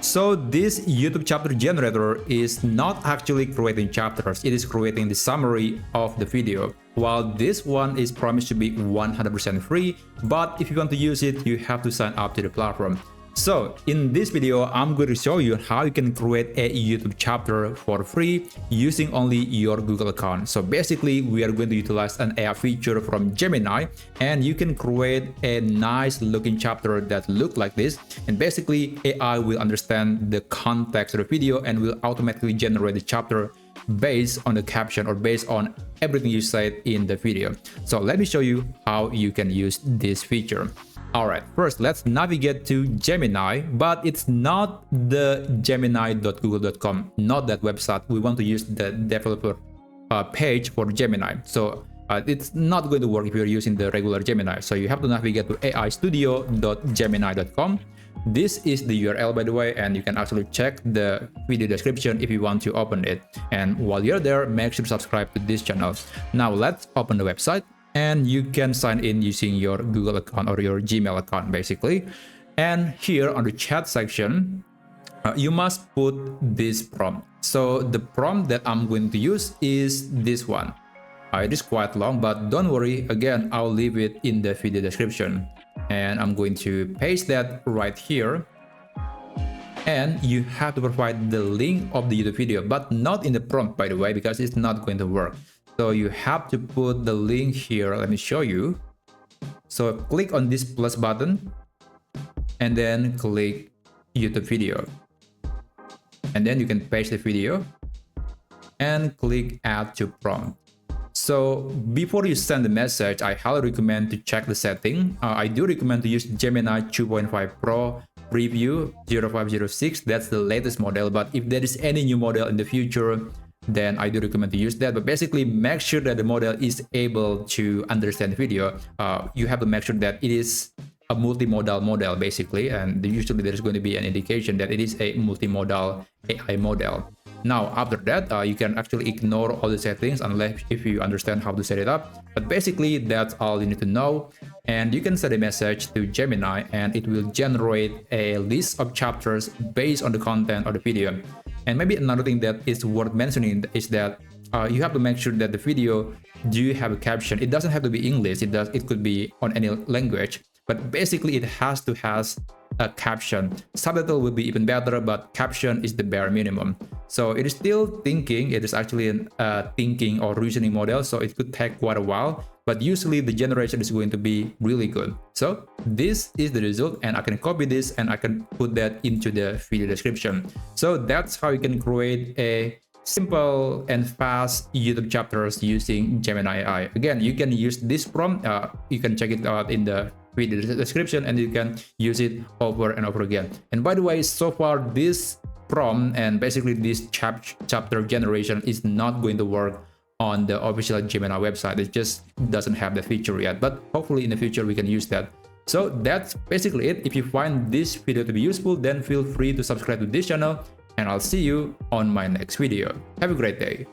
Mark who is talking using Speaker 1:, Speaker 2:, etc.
Speaker 1: So this YouTube chapter generator is not actually creating chapters, it is creating the summary of the video. While this one is promised to be 100% free, but if you want to use it, you have to sign up to the platform. So in this video, I'm going to show you how you can create a YouTube chapter for free using only your Google account. So basically, we are going to utilize an AI feature from Gemini, and you can create a nice looking chapter that look like this. And basically, AI will understand the context of the video and will automatically generate the chapter based on the caption or based on everything you said in the video. So let me show you how you can use this feature. Alright, first let's navigate to Gemini, but it's not the gemini.google.com, not that website. We want to use the developer page for Gemini. So it's not going to work if you're using the regular Gemini. So you have to navigate to aistudio.gemini.com. This is the URL, by the way, and you can actually check the video description if you want to open it. And while you're there, make sure to subscribe to this channel. Now let's open the website. And you can sign in using your Google account or your Gmail account basically. And here on the chat section, you must put this prompt. So the prompt that I'm going to use is this one. It is quite long, but don't worry, again, I'll leave it in the video description. And I'm going to paste that right here. And you have to provide the link of the YouTube video, but not in the prompt, by the way, because it's not going to work. So you have to put the link here. Let me show you. So click on this plus button and then click YouTube video. And then you can paste the video and click add to prompt. So before you send the message, I highly recommend to check the setting. I do recommend to use Gemini 2.5 Pro Preview 0506. That's the latest model. But if there is any new model in the future, then I do recommend to use that. But basically, make sure that the model is able to understand video. You have to make sure that it is a multimodal model, basically. And usually there's going to be an indication that it is a multimodal AI model. Now, after that, you can actually ignore all the settings unless if you understand how to set it up. But basically, that's all you need to know. And you can send a message to Gemini and it will generate a list of chapters based on the content of the video. And maybe another thing that is worth mentioning is that you have to make sure that the video do have a caption. It doesn't have to be English. It could be on any language, but basically it has to has a caption. Subtitle would be even better, but caption is the bare minimum. So it is still thinking. It is actually a thinking or reasoning model, so it could take quite a while. But usually the generation is going to be really good. So this is the result, and I can copy this and I can put that into the video description. So that's how you can create a simple and fast YouTube chapters using Gemini AI. Again, you can use this prompt. You can check it out in the video description and you can use it over and over again. And by the way, so far this prompt and basically this chapter generation is not going to work on the official Gemini website. It just doesn't have the feature yet, but hopefully in the future we can use that. So that's basically it. If you find this video to be useful, then feel free to subscribe to this channel and I'll see you on my next video. Have a great day.